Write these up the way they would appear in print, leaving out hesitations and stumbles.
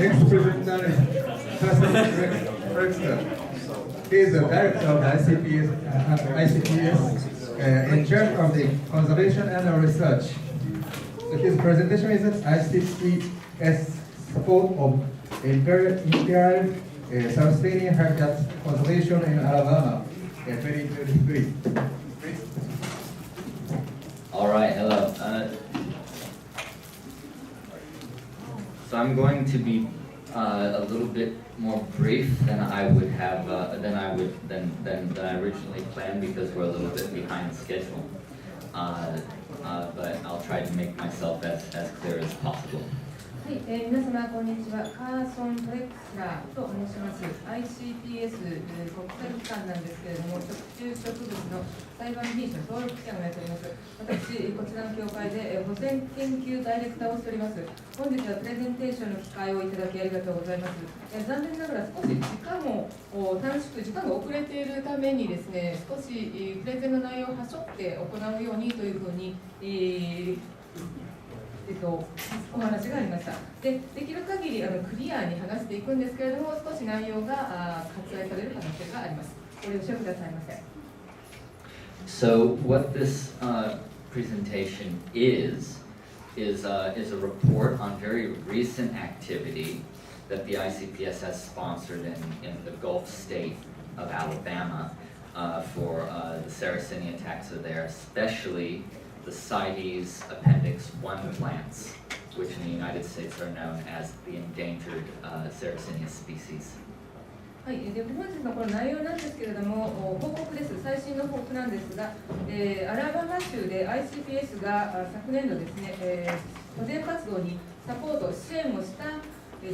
next presenter is Carson Trexler. He is the director of the ICPS in charge of the conservation and research. His presentation is ICPS support of imperiled Sarracenia habitat conservation in Alabama in 2023. All right, hello. So I'm going to be a little bit more brief than I would have than I originally planned because we're a little bit behind schedule. But I'll try to make myself as clear as possible. はい、皆様こんにちは。カーソン・トレクスラーと申します。ICPS 国際機関なんですけれども、食虫植物の栽培品種の登録機関をやっております。私、こちらの協会で保全研究ダイレクターをしております。本日はプレゼンテーションの機会をいただきありがとうございます。残念ながら少し時間も短縮、時間が遅れているためにですね、少しプレゼンの内容をはしょって行うようにというふうに、お話がありました。できる限りクリアに話していくんですけれども、少し内容が割愛される可能性があります。ご了承くださいませ。So what this presentation is a report on very recent activity that the ICPS has sponsored in the Gulf state of Alabama for the Sarracenia taxa there, especially the CITES Appendix 1 plants, which in the United States are known as the endangered Sarracenia species. はい、で本日のこの内容なんですけれども、報告です。最新の報告なんですが、アラバマ州で ICPS が昨年度ですね、保全活動にサポート、支援をした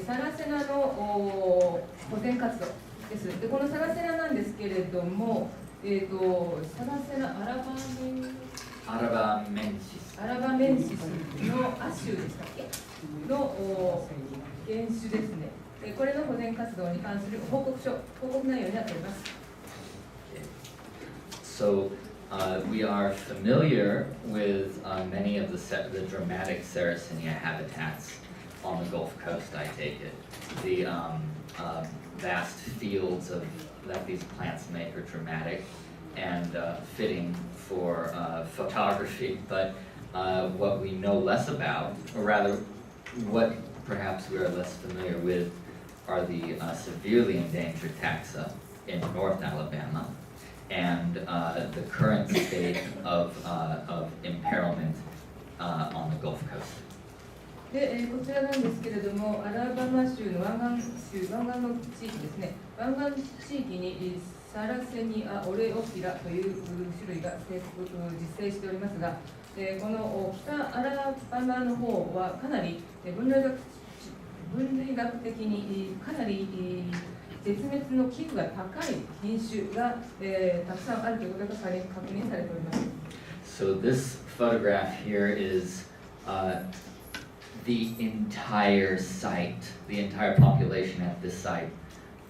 サラセナの保全活動です。でこのサラセナなんですけれども、サラセナアラバメンシスの亜種でしたっけの原種ですね。これの保全活動に関する報告内容になっております。So we are familiar with many of the dramatic Sarracenia habitats on the Gulf Coast, I take it. The vast fields that these plants make are dramatic and fitting for photography, but what we know less about, or rather what perhaps we are less familiar with, are the severely endangered taxa in North Alabama and the current state of imperilment on the Gulf Coast. でこちらなんですけれども、アラバマ州の湾岸の地域ですね、湾岸地域にサラセニア・オレオフィラという種類が実生しておりますが、この北アラバマの方はかなり分類学的にかなり絶滅の危惧が高い品種がたくさんあるということが確認されております。So this photograph here is the entire site, the entire population at this site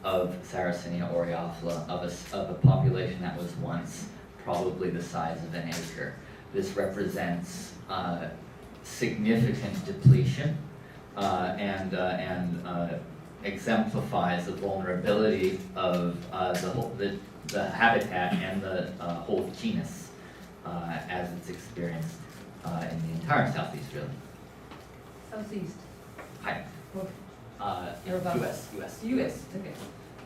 of Sarracenia aureophila, of a population that was once probably the size of an acre. This represents significant depletion and exemplifies the vulnerability of the habitat and the whole genus as it's experienced in the entire southeast, really. Southeast. Hi. US. Okay.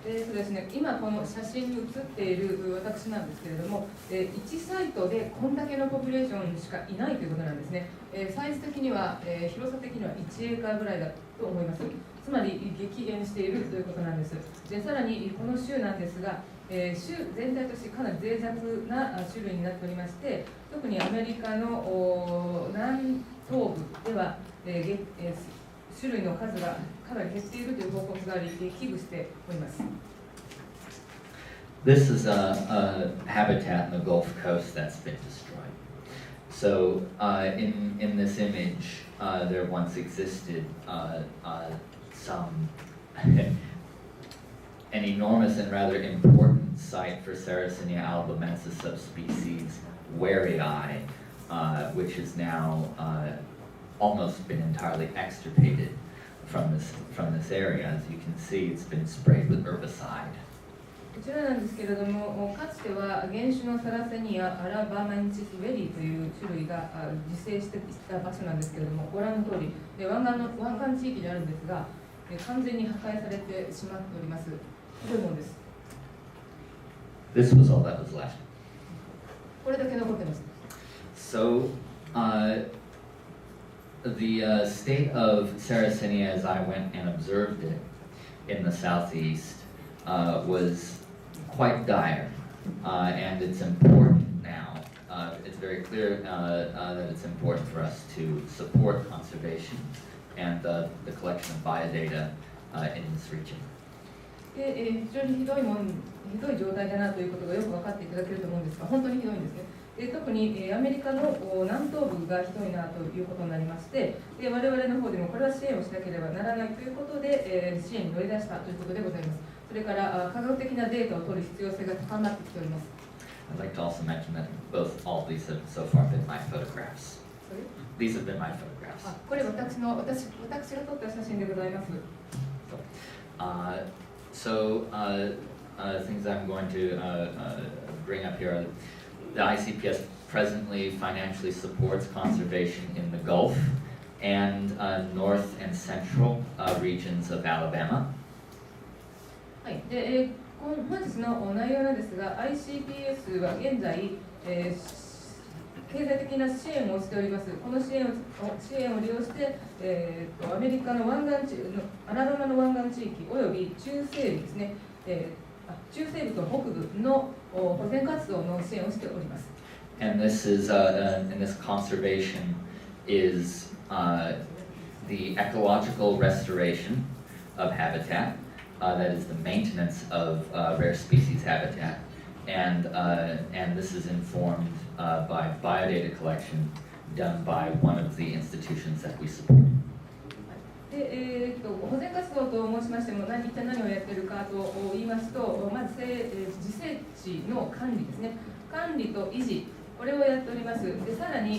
ですね、今この写真に写っている私なんですけれども、1サイトでこんだけのポピュレーションしかいないということなんですね。サイズ的には、広さ的には1エーカーぐらいだと思います。つまり激減しているということなんです。でさらにこの州なんですが、州全体としてかなり脆弱な種類になっておりまして、特にアメリカの南東部では、種類の数がかなり減っているという報告があり、危惧しております。This is a habitat in the Gulf Coast that's been destroyed. So in this image, there once existed an enormous and rather important site for Sarracenia alabamensis subspecies, wherryi, which has now almost been entirely extirpated. from this area. As you can see, it's been sprayed with herbicide. こちらなんですけれども、かつては原種のサラセニア、アラバメンシスウェリーという種類が自生していた場所なんですけれども、ご覧の通り、湾岸地域にあるんですが、完全に破壊されてしまっております。ひどいものです。This was all that was left. これだけ残ってます。So, the state of Sarracenia, as I went and observed it in the southeast, was quite dire, and it's important now. It's very clear that it's important for us to support conservation and the collection of biodata in this region. 非常にひどい状態だなということがよく分かっていただけると思うんですが、本当にひどいんですね。特にアメリカの南東部がひどいなということになりまして、我々の方でもこれは支援をしなければならないということで、支援に乗り出したということでございます。それから科学的なデータを取る必要性が高まってきております。I'd like to also mention that all these have so far been my photographs. These have been my photographs. これ私が撮った写真でございます。So, things I'm going to bring up here are the ICPS presently financially supports conservation in the Gulf and north and central regions of Alabama. はい、で本日の内容なんですが、ICPS は現在、経済的な支援をしております。この支援を利用して、アメリカのアラバマの湾岸地域および中西部ですね、中西部と北部の保全活動の支援をしております。And this conservation is the ecological restoration of habitat, that is the maintenance of rare species habitat, and this is informed by biodata collection done by one of the institutions that we support. で保全活動と申しましても一体何をやっているかと言いますと、まず自生地の管理ですね、管理と維持、これをやっております。でさらに、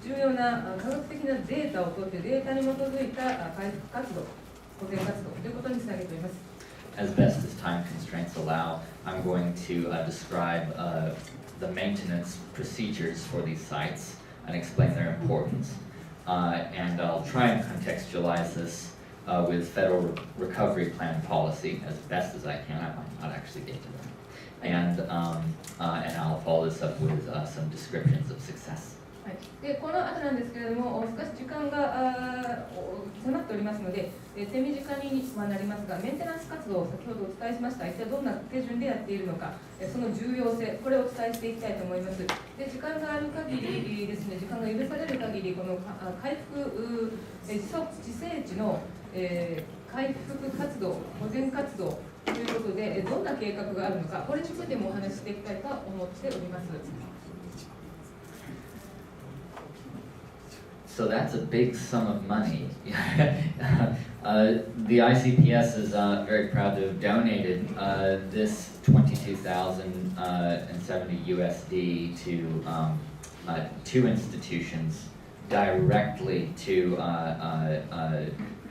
重要な科学的なデータを取ってデータに基づいた回復活動、保全活動ということにつなげております。As best as time constraints allow, I'm going to describe the maintenance procedures for these sites and explain their importance. And I'll try and contextualize this with federal recovery plan policy as best as I can. I might not actually get to them. And I'll follow this up with some descriptions of success. はい、でこの後なんですけれども、少し時間が迫っておりますので、手短にはなりますが、メンテナンス活動を先ほどお伝えしました、一体どんな手順でやっているのか、その重要性、これをお伝えしていきたいと思います。で時間がある限りですね、時間が許される限り、この回復、自生地の、回復活動、保全活動ということで、どんな計画があるのか、これについてもお話ししていきたいと思っております。So that's a big sum of money. The ICPS is very proud to have donated this $22,070 USD to two institutions directly to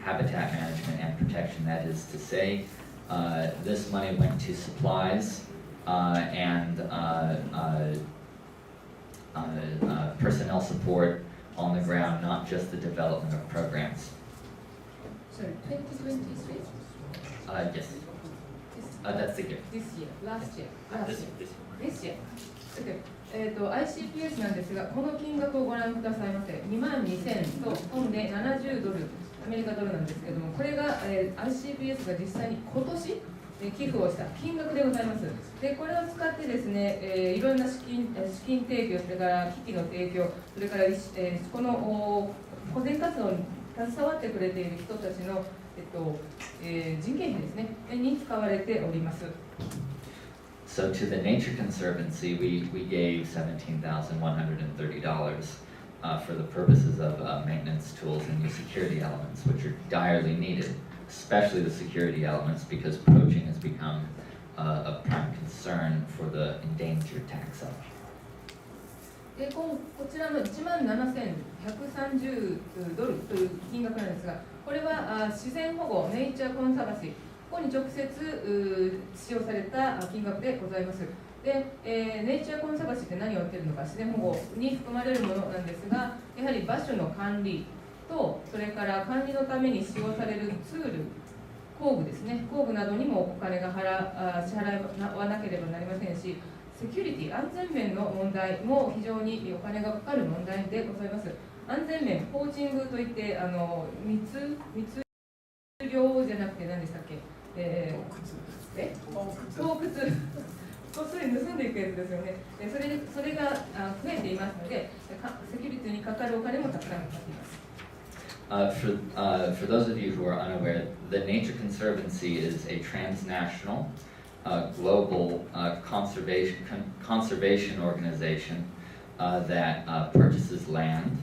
habitat management and protection. That is to say, this money went to supplies and personnel support on the ground, not just the development of programs. Sorry, 2023? Yes. That's the year. This year, last year. This year. Okay. ICPS なんですが、この金額をご覧くださいませ。22,000と本で70ドル、アメリカドルなんですけれども、これが、ICPS が実際に今年寄付をした金額でございます。でこれを使ってですね、いろんな資金提供、それから機器の提供、それから、この保全活動に携わってくれている人たちの、人件費ですねに使われております。So to the Nature Conservancy, we gave $17,130 for the purposes of maintenance tools and new security elements, which are direly needed, especially the security elements, because poaching has become a prime concern for the endangered taxa. でこちらの17,130ドルという金額なんですが、これは自然保護、ネイチャーコンサバシー、ここに直接使用された金額でございます。で、ネイチャーコンサバシーって何を言っているのか、自然保護に含まれるものなんですが、やはり場所の管理と、それから管理のために使用されるツール、工具ですね、工具などにもお金が支払わなければなりませんし、セキュリティ、安全面の問題も非常にお金がかかる問題でございます。安全面、ポーチングといって、密漁じゃなくて何でしたっけ、盗掘こっそり盗んでいくやつですよね。それが増えていますので、セキュリティにかかるお金もたくさんかかっています。For those of you who are unaware, the Nature Conservancy is a transnational, global conservation organization that purchases land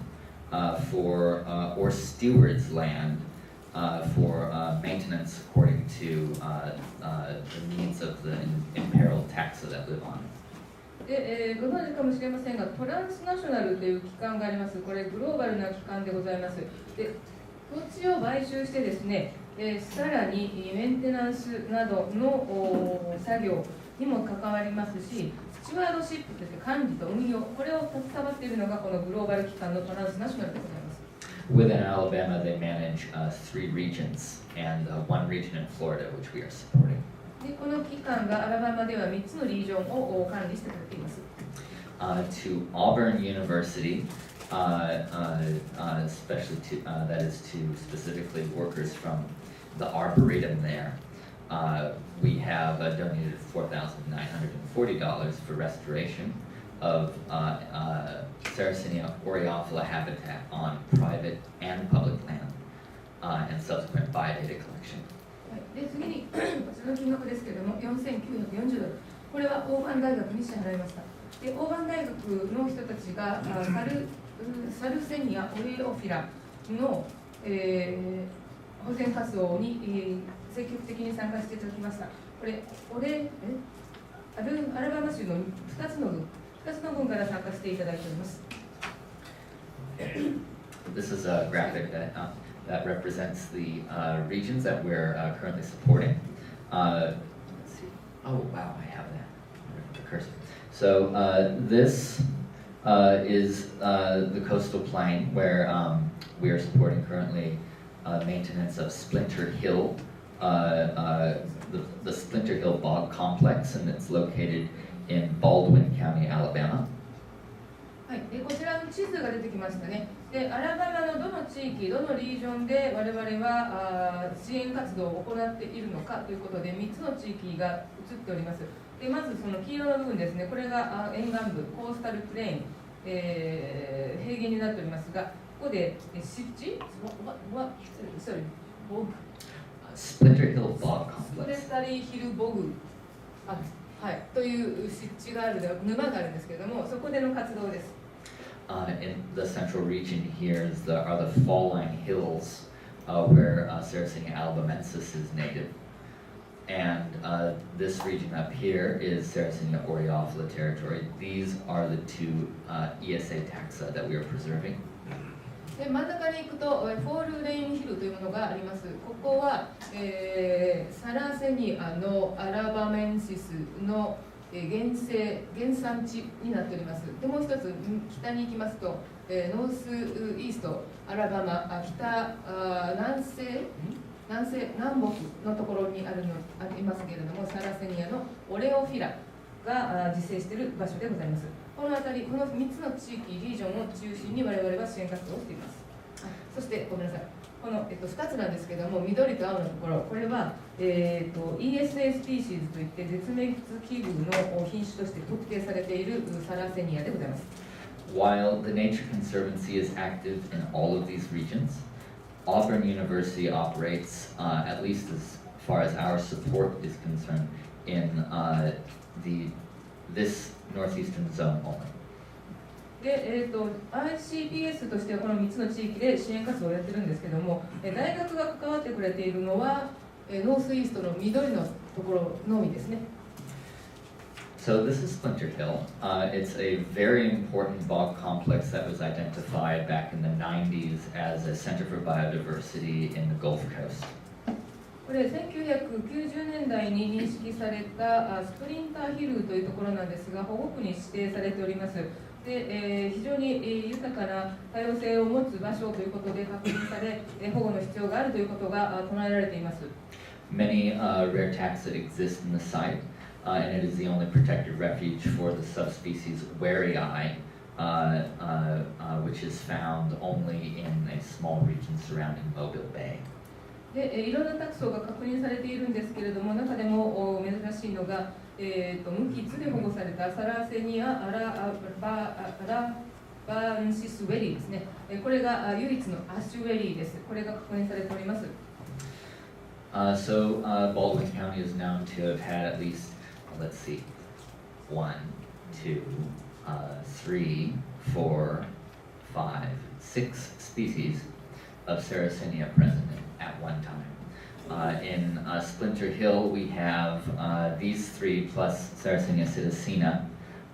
or stewards land for maintenance according to the needs of the imperiled taxa that live on. でご存知かもしれませんが、トランスナショナルという機関があります。これグローバルな機関でございます。で、土地を買収してですね、さらにメンテナンスなどの作業にも関わりますし、スチュワードシップといって管理と運用、これを携わっているのがこのグローバル機関のトランスナショナルでございます。Within Alabama, they manage 3 regions and 1 region in Florida, which we are supporting. でこの機関がアラバマでは3つのリージョンを管理してくれています。To Auburn University, especially that is to specifically workers from the Arboretum there, we have donated $4,940 for restoration of Sarracenia aureophila habitat on private and public land and subsequent biodata collection. で次にこちらの金額ですけれども、$4,940、これはオーバン大学に支払いました。でオーバン大学の人たちがサルセニアオレオフィラの、保全活動に、積極的に参加していただきました。これアラバマ州の2つの郡から参加していただいております。This is a graphic that represents the regions that we're currently supporting. Let's see. Oh, wow, I have that. The cursor. So this is the coastal plain where we are supporting currently maintenance of Splinter Hill, the Splinter Hill Bog Complex, and it's located in Baldwin County, Alabama. はい、こちらの地図が出てきましたね。で、アラバマのどの地域、どのリージョンで我々は支援活動を行っているのかということで、3つの地域が映っております。で、まずその黄色の部分ですね、これが沿岸部、コースタルプレイン、平原になっておりますが、ここで湿地、ボグ、Splinter Hill Bog スプレ Complex. タリーヒルボグ、はい、という湿地がある沼があるんですけれども、そこでの活動です。In the central region here are the fall line hills where Sarracenia alabamensis is native. And this region up here is Sarracenia aureophila territory. These are the 2 ESA taxa that we are preserving. で真ん中に行くとフォールレインヒルというものがあります。ここは、サラセニアのアラバメンシスの原産地になっております。でもう一つ北に行きますと、ノースイーストアラバマ南北のところにありますけれども、サラセニアのオレオフィラが自生している場所でございます。この辺り、この3つの地域、リージョンを中心に我々は支援活動をしています。そしてごめんなさい、この、2つなんですけども、緑と青のところ、これは、ESA スピーシーズといって絶滅危惧の品種として特定されているサラセニアでございます。While the Nature Conservancy is active in all of these regions, Auburn University operates, at least as far as our support is concerned, in this northeastern zone only. でICPS としてはこの3つの地域で支援活動をやってるんですけども、大学が関わってくれているのはノースイーストの緑のところのみですね。So this is Splinter Hill. It's a very important bog complex that was identified back in the 90s as a center for biodiversity in the Gulf Coast. これ1990年代に認識されたスプリンターヒルというところなんですが、保護区に指定されております。で、非常に豊かな多様性を持つ場所ということで確認され、保護の必要があるということが唱えられています。Many rare taxa exist in the site, and it is the only protected refuge for the subspecies wherryi, which is found only in a small region surrounding Mobile Bay. で、いろんなタクソが確認されているんですけれども、中でも珍しいのが、無機で保護されたサラセニア・アラバンシスウェリーですね。これが唯一のアッシュウェリーです。これが確認されております。Baldwin County is known to have had at least, let's see, 1, 2, 3, 4, 5, 6 species of Sarracenia present at one time. In Splinter Hill, we have these 3 plus Sarracenia citizena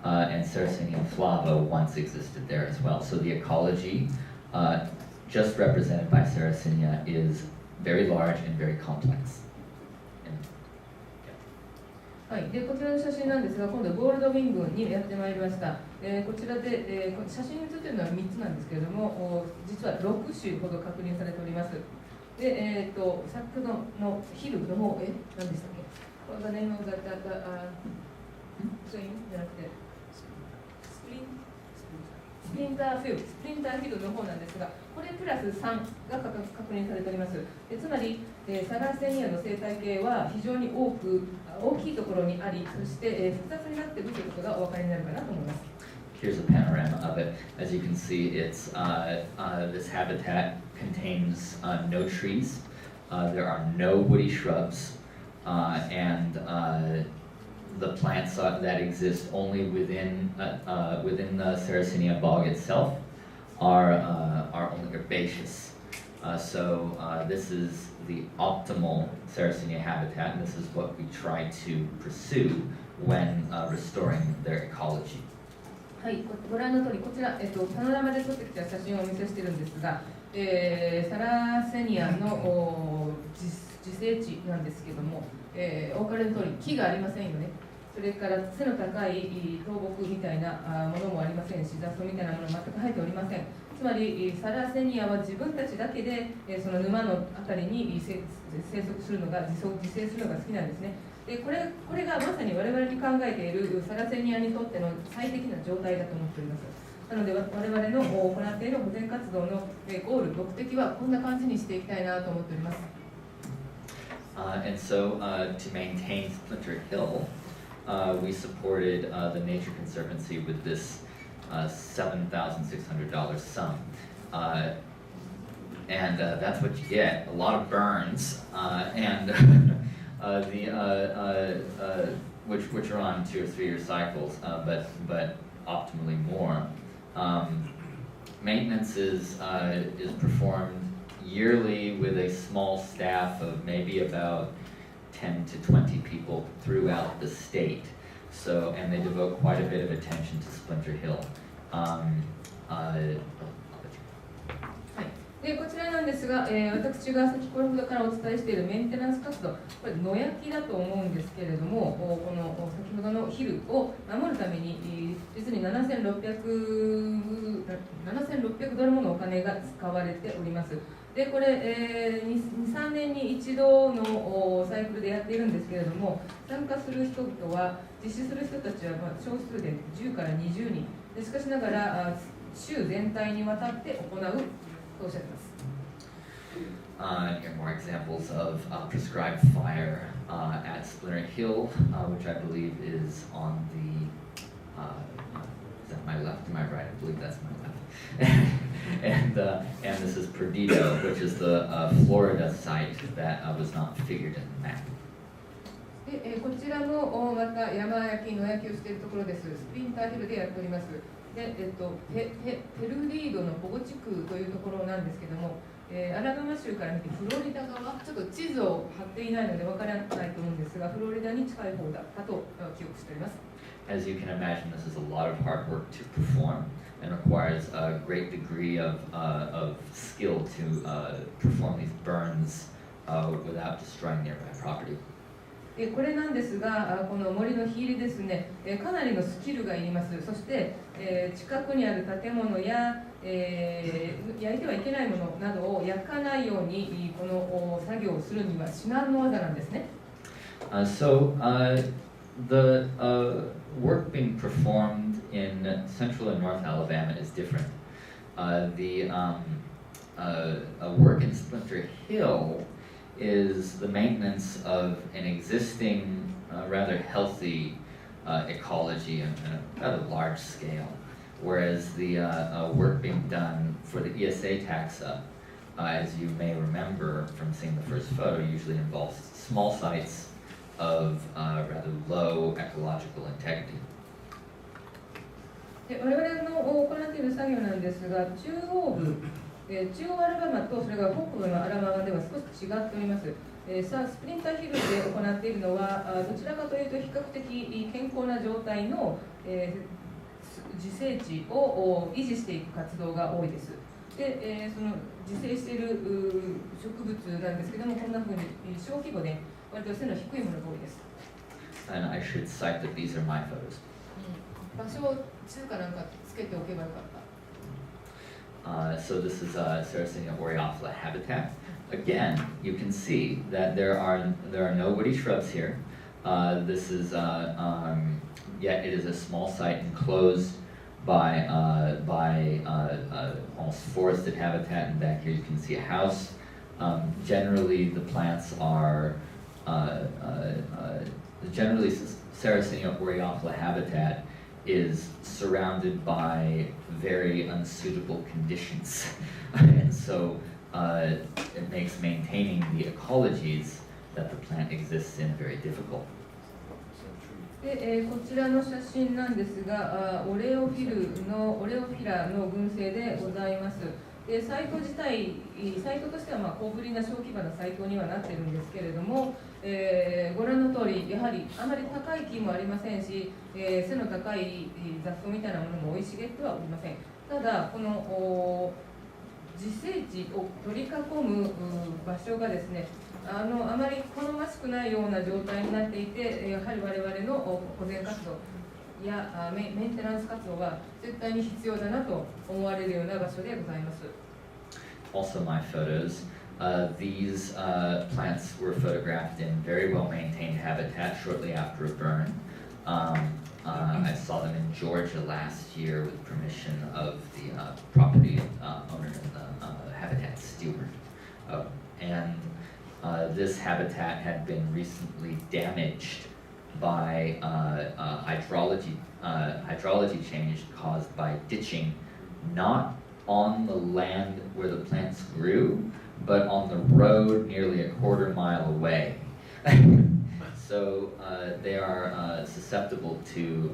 and Sarracenia flava once existed there as well. So the ecology just represented by Sarracenia is very large and very complex. はい、でこちらの写真なんですが、今度ゴールドウィン群にやってまいりました。こちらで、写真に写っているのは3つなんですけれども、実は6種ほど確認されております。で、先ほどのヒルの方、何でしたっけ？これがネームがスインじゃなくて、スプリンターヒルの方なんですが、これプラス3が確認されております。つまり、サラセニアの生態系は非常に大きいところにあり、そして、複雑になっているということがお分かりになるかなと思います。Here's a panorama of it. As you can see, it's this habitat contains no trees. There are no woody shrubs, and the plants that exist only within the Sarracenia bog itself are only herbaceous. So this is the optimal Sarracenia habitat, and this is what we try to pursue when restoring their ecology. はい、ご覧の通り、こちら、パノラマで撮ってきた写真をお見せしているんですが、サラセニアの自生地なんですけども、お分かりの通り、木がありませんよね。それから背の高い倒木みたいなものもありませんし、雑草みたいなものは全く生えておりません。つまり、サラセニアは自分たちだけで、その沼のあたりに生息するのが、自生するのが好きなんですね。でこれがまさに我々に考えているサラセニアにとっての最適な状態だと思っております。なので我々の行っている保全活動のゴール、目的はこんな感じにしていきたいなと思っております。And so to maintain Splinter Hill, we supported the Nature Conservancy with this $7,600 sum. And that's what you get, a lot of burns, and which are on 2 or 3 year cycles, but optimally more. Maintenance is performed yearly with a small staff of maybe about 10 to 20 people throughout the state. So, and they devote quite a bit of attention to Splinter Hill. でこちらなんですが、私が先ほどからお伝えしているメンテナンス活動、これ野焼きだと思うんですけれども、この先ほどのヒルを守るために実に7600ドルものお金が使われております。でこれ、2、3年に一度のサイクルでやっているんですけれども、参加する人々は、実施する人たちは少数で10から20人で、しかしながら州全体にわたって行うとおっしゃってます。Here are more examples of prescribed fire at Splinter Hill, which I believe is on the, is that my left or my right? I believe that's my left. and this is Perdido, which is the Florida site that was not figured in the map. でこちらもまた山焼き、野焼きをしているところです。スプリンターヒルでやっております。でペルディードの保護地区というところなんですけども、アラバマ州から見てフロリダ側、ちょっと地図を貼っていないのでわからないと思うんですが、フロリダに近い方だったと記憶しております。As you can imagine, this is a lot of hard work to perform and requires a great degree of skill to perform these burns without destroying nearby property. これなんですが、この森の火入れですね、かなりのスキルがいります。そして、近くにある建物や、焼いてはいけないものなどを焼かないようにこの作業をするには至難の技なんですね。The work being performed in central and north Alabama is different. The work in Splinter Hill is the maintenance of an existing, rather healthy ecology on a rather large scale, whereas the work being done for the ESA taxa, as you may remember from seeing the first photo, usually involves small sites of rather low ecological integrity. 我々の行っている作業なんですが、中央アラバマとそれから北部のアラバマでは少し違っております。スプリンターヒルで行っているのは、どちらかというと比較的健康な状態の、自生地を維持していく活動が多いです。で、その自生している植物なんですけども、こんなふうに小規模で割と背の低いものが多いです。And I should cite that these are my photos. 場所を地図かなんかつけておけばよかった。So this is Sarracenia aureophila habitat. Again, you can see that there are no woody shrubs here. This is yet it is a small site enclosed by almost forested habitat, and back here you can see a house. Generally, the plants are generally Sarracenia aureophila habitat is surrounded by very unsuitable conditions, and so it makes maintaining the ecologies that the plant exists in very difficult. でこちらの写真なんですが、オレオフィラの群生でございます。でサイト自体、サイトとしては小ぶりな小規模なサイトにはなっているんですけれども、ご覧の通り、やはりあまり高い木もありませんし、背の高い雑草みたいなものも生い茂ってはおりません。ただ、この自生地を取り囲む場所がですね、あまり好ましくないような状態になっていて、やはり我々の保全活動やメンテナンス活動は絶対に必要だなと思われるような場所でございます。Also, my photos. These plants were photographed in very well-maintained habitat shortly after a burn. I saw them in Georgia last year with permission of the property owner and the habitat steward. And this habitat had been recently damaged by hydrology change caused by ditching, not on the land where the plants grew, but on the road nearly a quarter mile away. So they are susceptible to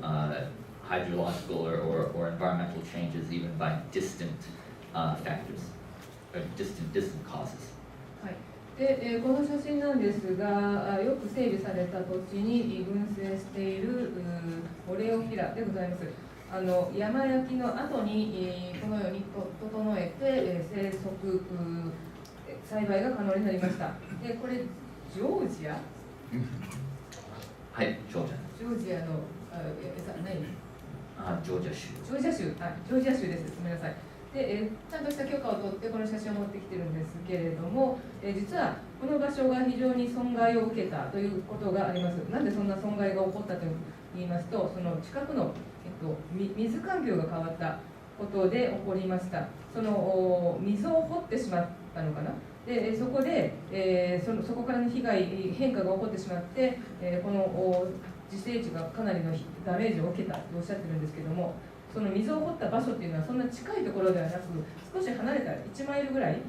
hydrological or environmental changes even by distant factors, or distant causes. でこの写真なんですが、よく整備された土地に群生しているオレオフィラでございます。山焼きの後にこのように整えて生息栽培が可能になりました。でこれジョージア？はい、ジョージア。ジョージアの何？ジョージア州。ジョージア州、ジョージア州です。ごめんなさい。でちゃんとした許可を取ってこの写真を持ってきてるんですけれども、実はこの場所が非常に損害を受けたということがあります。なんでそんな損害が起こったと言いますと、その近くの、水環境が変わったことで起こりました。その溝を掘ってしまったのかな。でそこで、そこからの変化が起こってしまって、この自生地がかなりのダメージを受けたとおっしゃってるんですけども、その溝を掘った場所っていうのはそんな近いところではなく、少し離れた1マイルぐらい、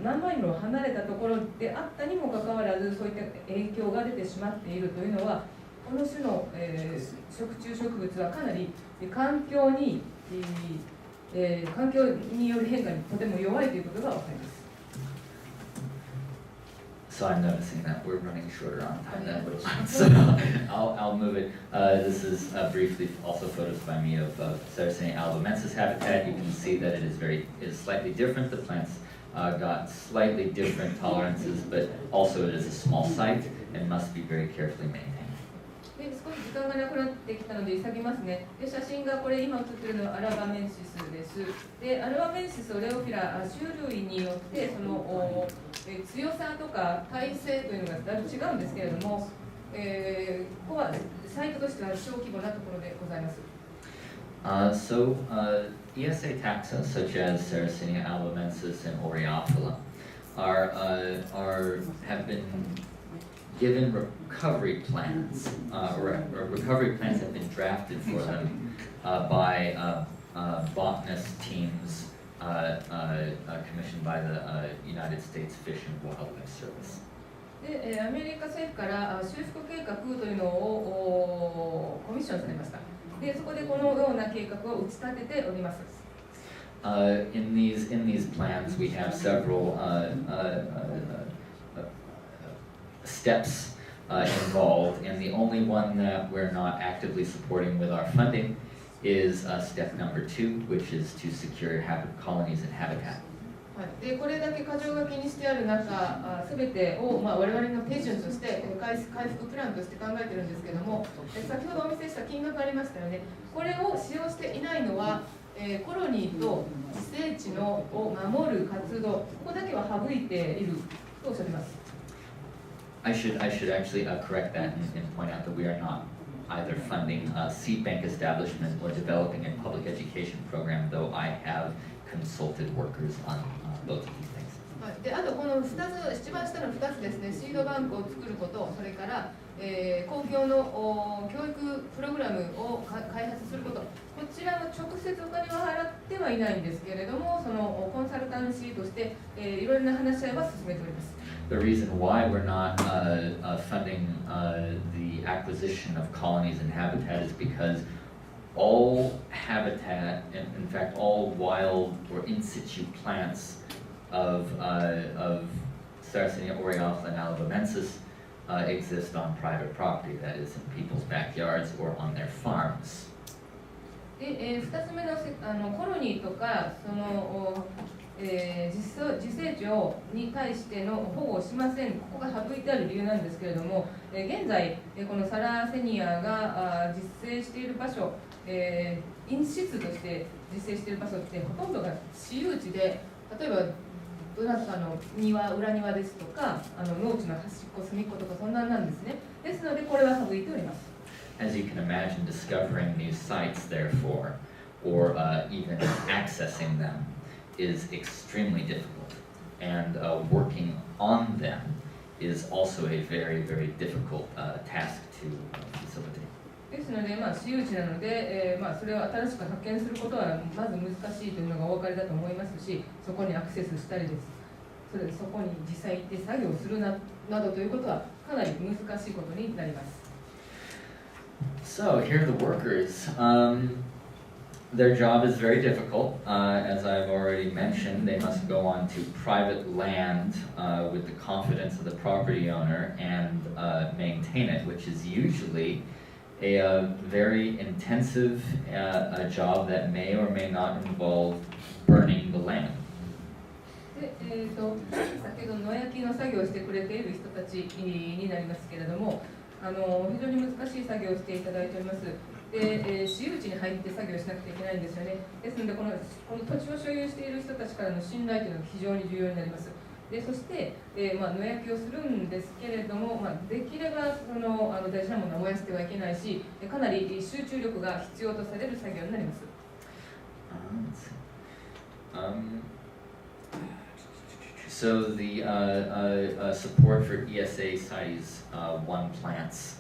何マイルも離れたところであったにもかかわらず、そういった影響が出てしまっているというのは、この種の、食虫植物はかなり環境による変化にとても弱いということが分かります。So I'm noticing that we're running shorter on time than we planned, so I'll move it. This is briefly also photos by me of Sarracenia alabamensis habitat. You can see that it is slightly different. The plants got slightly different tolerances, but also it is a small site and must be very carefully maintained. で少し時間がなくなってきたので急ぎますね。で写真がこれ今写っているのはアラバメンシスです。でアラバメンシスとレオフィラ種類によってその強さとか耐性というのがだいぶ違うんですけれども、ここはサイトとしては小規模なところでございます。ESA taxa such as Sarracenia alabamensis and Oreophylla have been given recovery plans, or recovery plans have been drafted for them by botanist teams commissioned by the United States Fish and Wildlife Service. でアメリカ政府から修復計画というのをコミッションされました。でそこでこのような計画を打ち立てております。In these plans, we have several steps involved, and the only one that we're not actively supporting with our funding is step number 2, which is to secure colonies and habitat. でこれだけ箇条書きにしてある中、すべてを、我々の手順として回復プランとして考えているんですけれども、先ほどお見せした金額ありましたよね。これを使用していないのは、コロニーと自生地を守る活動、ここだけは省いているとおっしゃっています。I should actually correct that and point out that we are not either funding seed bank establishment or developing a public education program, though I have consulted workers on both of these things. であとこの2つ、一番下の2つですね、シードバンクを作ること、それから、公共の教育プログラムを開発すること、こちらの直接お金は払ってはいないんですけれども、そのコンサルタンシーとして、いろいろな話し合いは進めております。The reason why we're not funding the acquisition of colonies and habitat is because all habitat, in fact all wild or in situ plants of Sarracenia Oreophylla and alabamensis exist on private property, that is in people's backyards or on their farms. で、2つ目のコロニーとかその自生地に対しての保護をしません、ここが省いてある理由なんですけれども、現在、このサラセニアが実生している場所、因子として実生している場所ってほとんどが私有地で、例えばどなたかの裏庭ですとか、農地の端っこ、隅っことかそんなんなんですね。ですので、これは省いております。As you can imagine, discovering new sites, therefore, or even accessing them, is extremely difficult, and working on them is also a very, very difficult task to facilitate. ですので、私有地なので、それを新しく発見することはまず難しいというのがお分かりだと思いますし、そこにアクセスしたりです。そこに実際行って作業するなどということはかなり難しいことになります。So here are the workers. Their job is very difficult. As I've already mentioned, they must go onto private land with the confidence of the property owner and maintain it, which is usually a very intensive job that may or may not involve burning the land. で先ほど野焼きの作業をしてくれている人たちになりますけれども、非常に難しい作業をしていただいております。で、私有地に入って作業しなくてはいけないんですよね。ですのでこの土地を所有している人たちからの信頼というのが非常に重要になります。でそして、野焼きをするんですけれども、できれば大事なものは燃やしてはいけないし、かなり集中力が必要とされる作業になります。So the support for ESA size 1 plants,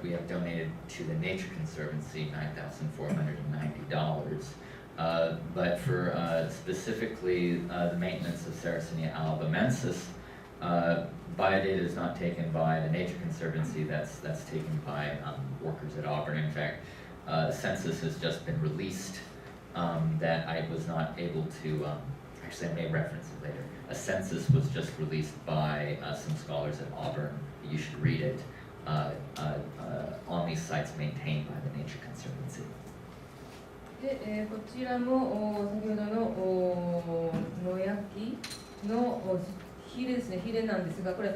we have donated to the Nature Conservancy $9,490. But for specifically the maintenance of Sarracenia alabamensis, biodata is not taken by the Nature Conservancy, that's taken by workers at Auburn. In fact, census has just been released that I was not able to actually I may reference it later. A census was just released by some scholars at Auburn. You should read it on these sites maintained by the Nature Conservancy. で、こちらも先ほどの野焼きのヒレですね、ヒレなんですが、これ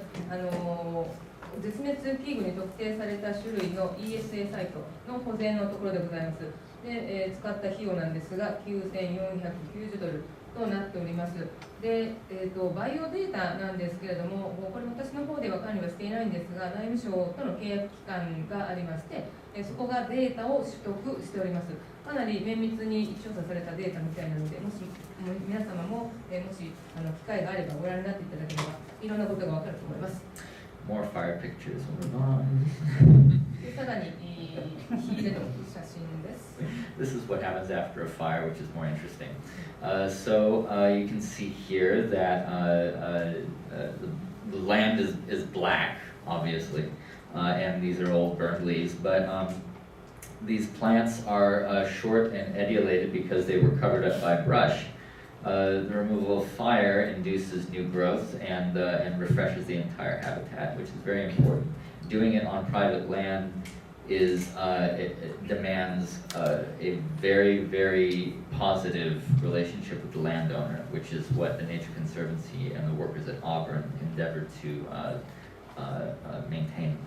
絶滅危惧に特定された種類の ESA サイトの保全のところでございます。で、使った費用なんですが$9490となっております。で、バイオデータなんですけれども、これ私の方では管理はしていないんですが、内務省との契約機関がありまして、そこがデータを取得しております。かなり綿密に調査されたデータみたいなので、もし皆様も、もし機会があればご覧になっていただければ、いろんなことがわかると思います。More fire pictures will move on. さらに、火入れの写真です。This is what happens after a fire, which is more interesting. So you can see here that the land is black, obviously, and these are old burned leaves, but these plants are short and etiolated because they were covered up by brush. The removal of fire induces new growth and refreshes the entire habitat, which is very important. Doing it on private land it demands a very, very positive relationship with the landowner, which is what the Nature Conservancy and the workers at Auburn endeavored to maintain.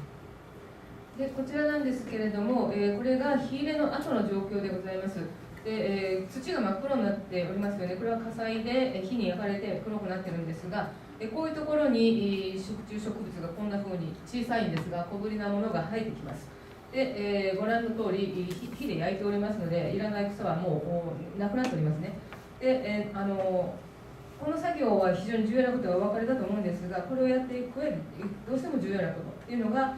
で、こちらなんですけれども、これが火入れの後の状況でございます。で、土が真っ黒になっておりますよね。これは火災で火に焼かれて黒くなってるんですが、こういうところに食虫植物がこんな風に小さいんですが、小ぶりなものが生えてきます。で、ご覧の通り火で焼いておりますので、いらない草はもうなくなっておりますね。で、この作業は非常に重要なことがお分かりだと思うんですが、これをやっていく上でどうしても重要なことっていうのが、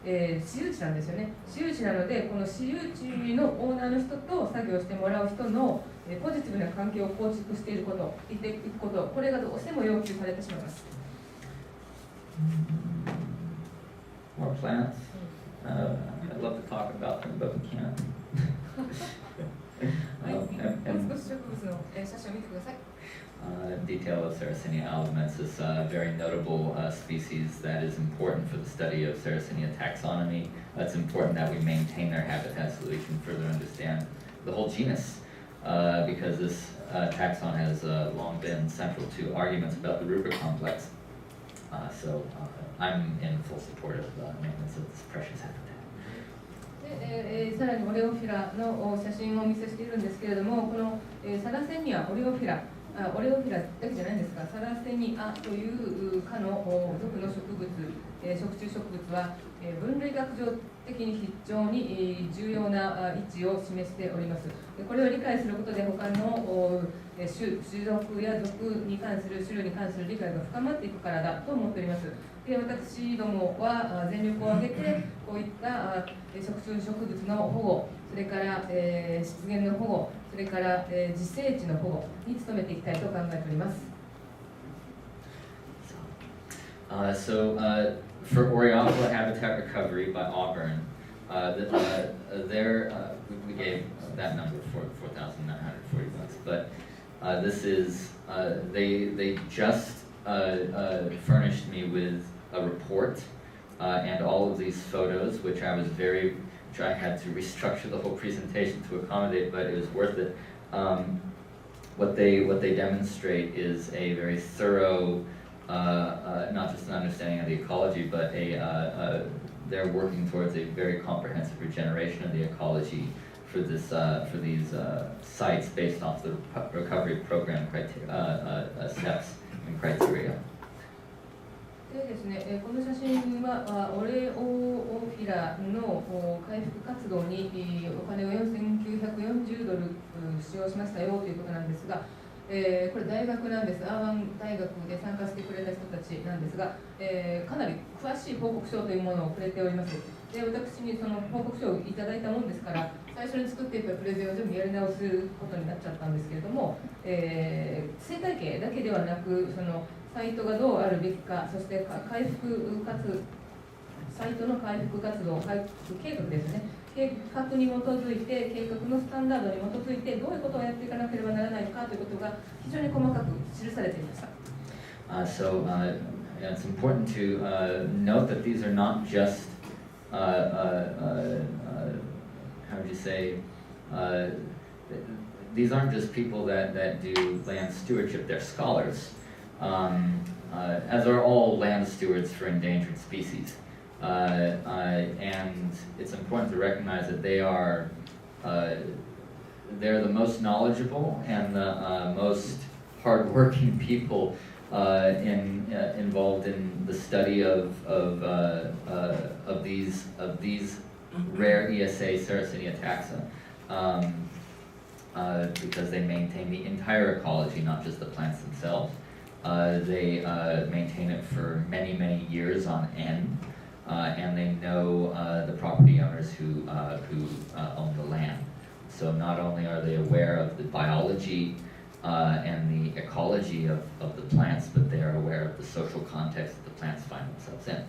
私有地なんですよね。私有地なので、この私有地のオーナーの人と作業してもらう人のポジティブな関係を構築していること、いていくこと、これがどうしても要求されてしまいます。More plants. I'd love to talk about them, but we can't. もう少し植物の写真を見てください。Detail of Sarracenia alabamensis, a very notable species that is important for the study of Sarracenia taxonomy. It's important that we maintain their habitat so that we can further understand the whole genus, because this taxon has long been central to arguments about the rubric complex. So I'm in full support of the maintenance of this precious habitat. で、さらにオレオフィラの写真をお見せしているんですけれども、このサラセニア、オレオフィラだけじゃないんですが、サラセニアという科の属の植物、食虫植物は分類学上的に非常に重要な位置を示しております。これを理解することで他の種族や属に関する種類に関する理解が深まっていくからだと思っております。で、私どもは全力を挙げてこういった食虫植物の保護、それから湿原の保護、それから自生地の保護に努めていきたいと考えております。For Oreophylla habitat recovery by Auburn, we gave that number for $4,940, but this is they just furnished me with a report and all of these photos, which I had to restructure the whole presentation to accommodate, but it was worth it. What they demonstrate is a very thorough, not just an understanding of the ecology, but they're working towards a very comprehensive regeneration of the ecology for these sites based off the recovery program steps and criteria. でですね、この写真はオレオフィラの回復活動にお金を$4,940使用しましたよということなんですが、これ大学なんです。アーバン大学で参加してくれた人たちなんですが、かなり詳しい報告書というものをくれております。で、私にその報告書をいただいたもんですから、最初に作っていたプレゼンを全部やり直すことになっちゃったんですけれども、生態系だけではなく、そのサイトがどうあるべきか、そして回復サイトの回復活動、回復計画ですね、計画に基づいて、計画のスタンダードに基づいて、どういうことをやっていかなければならないかということが非常に細かく記されていました。Yeah, it's important to note that these are not just, how would you say, these aren't just people that do land stewardship, they're scholars, as are all land stewards for endangered species. And it's important to recognize that they're the most knowledgeable and the most hardworking people involved in the study of these rare ESA Sarracenia taxa, because they maintain the entire ecology, not just the plants themselves. They maintain it for many years on end, and they know the property owners who own the land. So not only are they aware of the biology and the ecology of the plants, but they are aware of the social context that the plants find themselves in.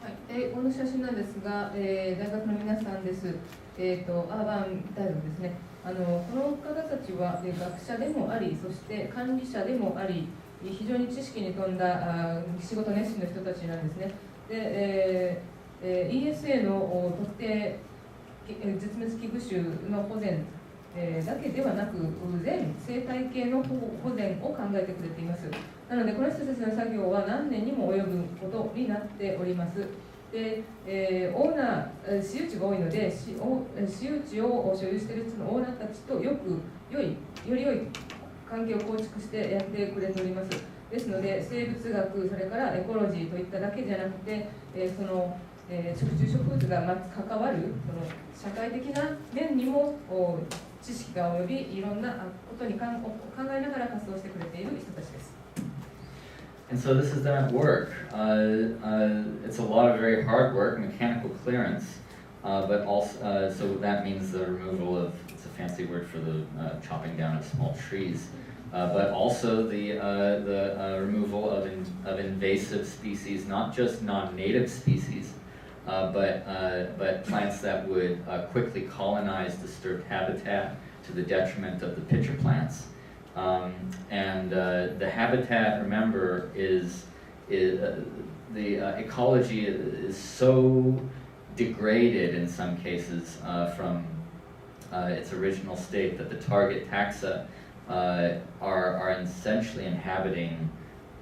はい、この写真なんですが、大学の皆さんです。アーバン大学ですね。この方たちは、学者でもあり、そして管理者でもあり、非常に知識に富んだ仕事熱心の人たちなんですね。で、ESA の特定絶滅危惧種の保全だけではなく、全生態系の保全を考えてくれています。なので、この人たちの作業は何年にも及ぶことになっております。で、オーナー、私有地が多いので、私有地を所有しているオーナーたちとより良い関係を構築してやってくれております。ですので、生物学、それからエコロジーといっただけじゃなくて、食虫植物が関わるその社会的な面にも知識が及び、いろんなことに考えながら活動してくれている人たちです。And so this is them at work. It's a lot of very hard work, mechanical clearance, but also so that means the removal of, it's a fancy word for the chopping down of small trees, but also the removal of invasive species, not just non-native species, but plants that would quickly colonize disturbed habitat to the detriment of the pitcher plants. And the habitat, remember, is the ecology is so degraded in some cases from its original state that the target taxa are essentially inhabiting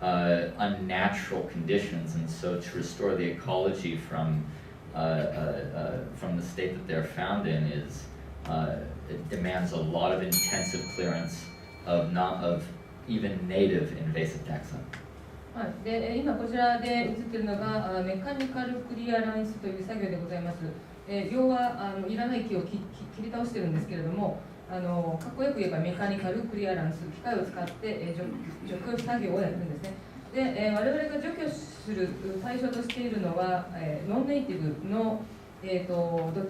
unnatural conditions, and so to restore the ecology from the state that they're found in it demands a lot of intensive clearance of even native invasive taxa. はい、で今こちらで映っているのがメカニカルクリアランスという作業でございます。要はいらない木を切り倒してるんですけれども、かっこよく言えばメカニカルクリアランス、機械を使って除去作業をやるんですね。で、我々が除去する対象としているのは、ノンネイティブの、土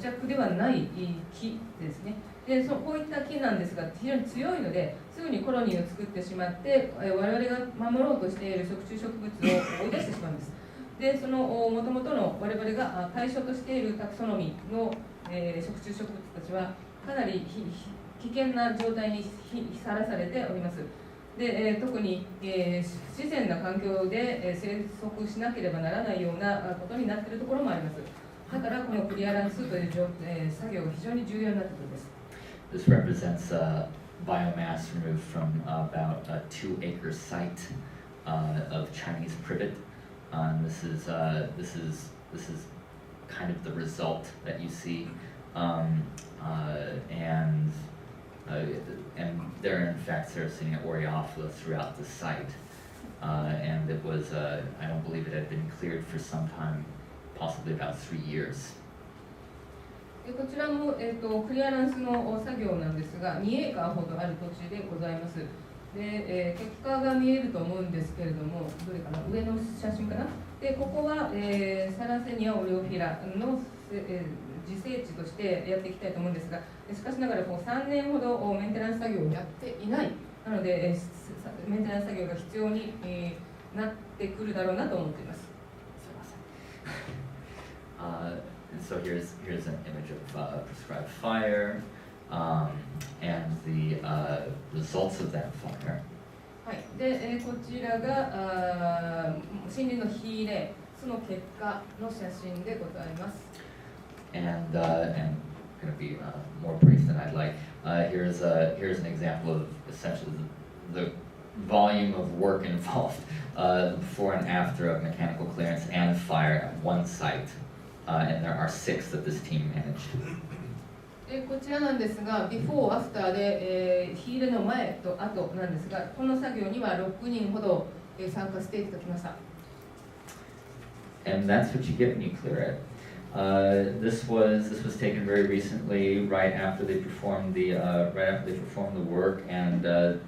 着ではない木ですね。でこういった木なんですが、非常に強いので、すぐにコロニーを作ってしまって、我々が守ろうとしている食虫植物を追い出してしまうんです。で、そのもともとの我々が対象としているタクソノミーの、食虫植物たちは、かなり危険な状態にさらされております。で、特に、不自然な環境で生息しなければならないようなことになっているところもあります。だから、このクリアランスという作業が非常に重要になってくるんです。This represents biomass removed from about a 2-acre site of Chinese privet. This is kind of the result that you see, and there are in fact Sarracenia aureophila throughout the site, and it was I don't believe it had been cleared for some time, possibly about 3 years. こちらも、クリアランスの作業なんですが、2エーカーほどある土地でございます。で、結果が見えると思うんですけれども、どれかな、上の写真かな。で、ここは、サラセニアオレオフィラの、自生地としてやっていきたいと思うんですが、しかしながらこう3年ほどメンテナンス作業をやっていない。なので、メンテナンス作業が必要に、なってくるだろうなと思っています。And so here's an image of prescribed fire and the results of that fire. はい、で、こちらが森林の火入れ、その結果の写真でございます。And going to be more brief than I'd like. Here's an example of essentially the volume of work involved before and after of mechanical clearance and fire at one site, and there are 6 that this team managed. こちらなんですが、ビフォー、アフターで、火入れの前と後なんですが、この作業には6人ほど、参加していただきました。And that's what you get when you clear it. This was taken very recently, right after they performed the work, and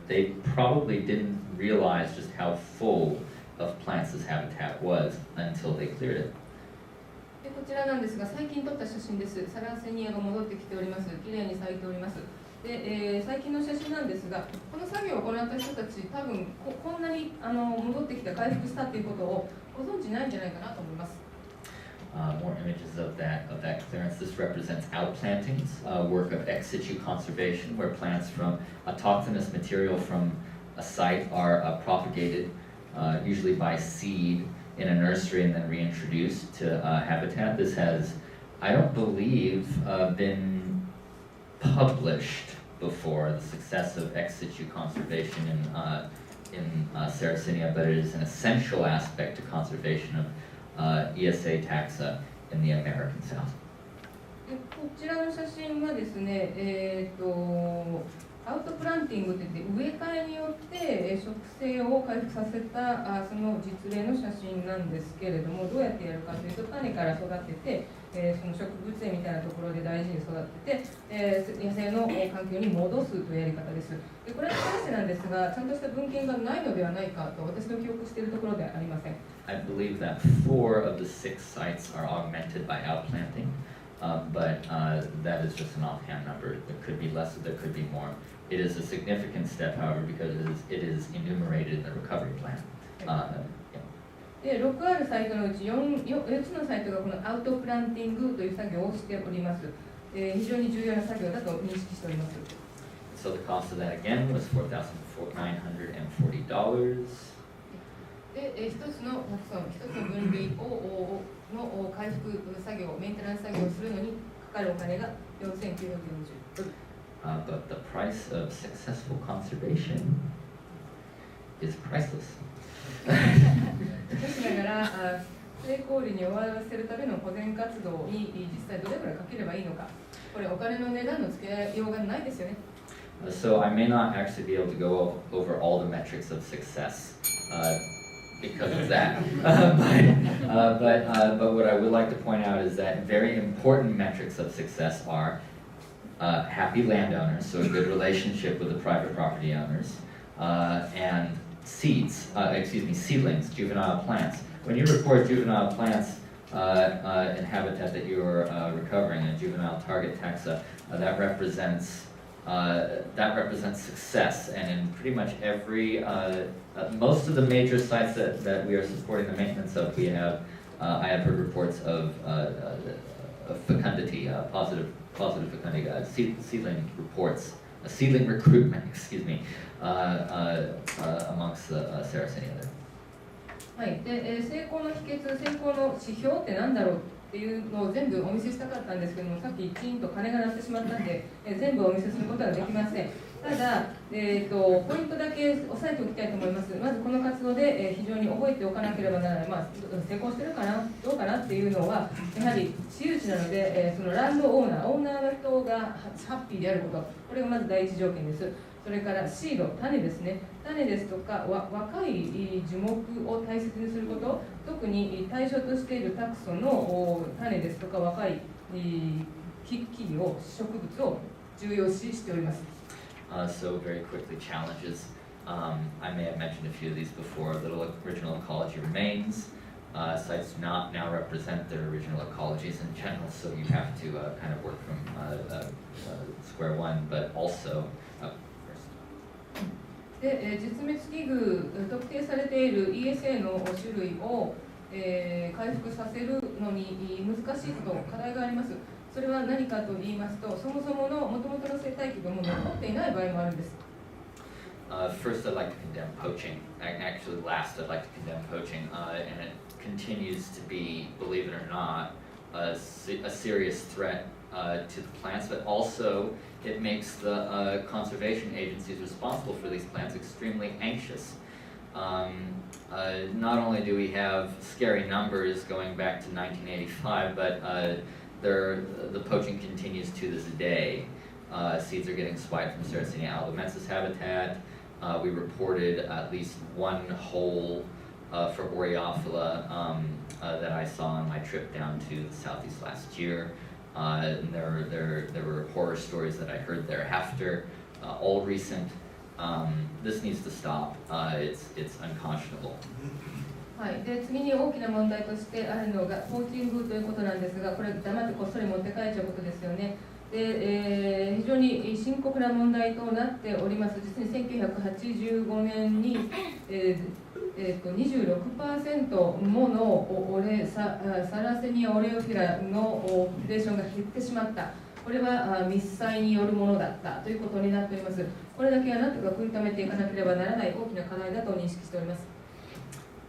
they probably didn't realize just how full of plants this habitat was until they cleared it. でこちらなんですが、最近撮った写真です。サラセニアが戻ってきております。きれいに咲いております。で、最近の写真なんですが、この作業を行った人たち、多分こんなに戻ってきて回復したということをご存知ないんじゃないかなと思います。More images of that clearance. This represents outplantings, work of ex situ conservation, where plants from autochthonous material from a site are propagated, usually by seed in a nursery and then reintroduced to habitat. This has, I don't believe, been published before, the success of ex situ conservation in Sarracenia, but it is an essential aspect to conservation of ESA taxa in the American South. こちらの写真はですね、アウトプランティングといって植え替えによって植生を回復させたその実例の写真なんですけれども、どうやってやるかというと、種から育てて、その植物園みたいなところで大事に育てて、野生の環境に戻すというやり方です。でこれに関してなんですが、ちゃんとした文献がないのではないかと私の記憶しているところではありません。I believe that 4 of the 6 sites are augmented by outplanting, but that is just an offhand number. There could be less, there could be more. It is a significant step, however, because it is enumerated in the recovery plan. で6あるサイトのうち 4つのサイトがこのアウトプランティングという作業をしております。非常に重要な作業だと認識しております。So the cost of that again was $4,940. で、一つの分類の回復作業、メンテナンス作業をするのにかかるお金が$4,940。But the price of successful conservation is priceless. しながら成功裏に終わらせるための保全活動に実際どれくらいかければいいのか、これお金の値段の付けようがないですよね。So I may not actually be able to go over all the metrics of success because of that. But what I would like to point out is that very important metrics of success are happy landowners, so a good relationship with the private property owners, and seedlings, juvenile plants. When you record juvenile plants in habitat that you are recovering, a juvenile target taxa, that represents success. And in pretty much every, most of the major sites that we are supporting the maintenance of, I have heard reports of fecundity, positive fecundity, seedling reports, seedling recruitment, amongst the Sarracenia there. はい、で、成功の秘訣、成功の指標って何だろうっていうのを全部お見せしたかったんですけども、さっきチンと鐘が鳴ってしまったんで、全部お見せすることはできません。ただ、ポイントだけ押さえておきたいと思います。まずこの活動で、非常に覚えておかなければならない、成功してるかな、どうかなっていうのは、やはり私有地なので、そのランドオーナーの人がハッピーであること、これがまず第一条件です。それからシード、種ですね。種ですとか若い樹木を大切にすること、特に対象としているタクソの種ですとか若い木々を植物を重要視しております。So very quickly, challenges. I may have mentioned a few of these before. Little original ecology remains. Sites do not now represent their original ecologies in general, so you have to kind of work from square one, but alsoで絶滅危惧特定されている ESA の種類を、回復させるのに難しいこと、課題があります。それは何かと言いますと、そもそもの元々の生態系がもう残っていない場合もあるんです。First, I'd like to condemn poaching. Actually, last, I'd like to condemn poaching, and it continues to be, believe it or not, a serious threat to the plants, but also it makes the conservation agencies responsible for these plants extremely anxious. Not only do we have scary numbers going back to 1985, but the poaching continues to this day. Seeds are getting swiped from Sarracenia alabamensis habitat. We reported at least one hole for wherryi that I saw on my trip down to the southeast last year. And there were horror stories that I heard thereafter, all recent. This needs to stop. It's unconscionable. はい、で次に大きな問題としてあるのがポーチングということなんですが、これ黙ってこっそり持って帰っちゃうことですよね。で、非常に深刻な問題となっております。実に1985年に、26% ものサラセニアオレオフィラのポピュレーションが減ってしまった。これは密採によるものだったということになっております。これだけは何とか食い止めていかなければならない大きな課題だと認識しております。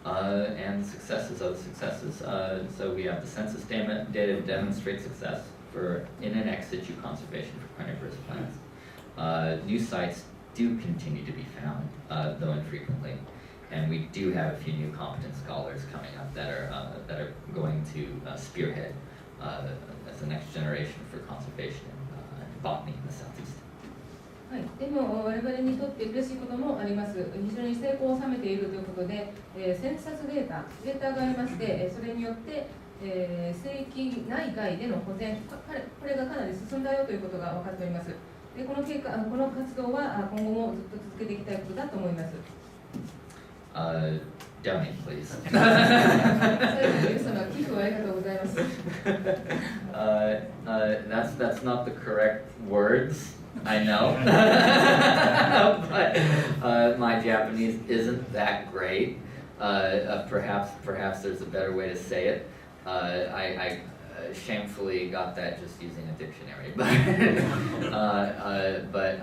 And successes of successes. So we have the census data to demonstrate success for in and ex situ conservation for carnivorous plants. New sites do continue to be found, though infrequently, and we do have a few new competent scholars coming up that are going to spearhead as the next generation for conservation and botany in the southeast. はい、でも我々にとって嬉しいこともあります。非常に成功を収めているということで、センサスデータがありまして、それによって、世紀内外での保全、これがかなり進んだよということが分かっております。でこの活動は今後もずっと続けていきたいことだと思います。Donate, please. 最後に皆様寄付をありがとうございます。That's not the correct words. I know, but my Japanese isn't that great. Perhaps there's a better way to say it. I shamefully got that just using a dictionary, but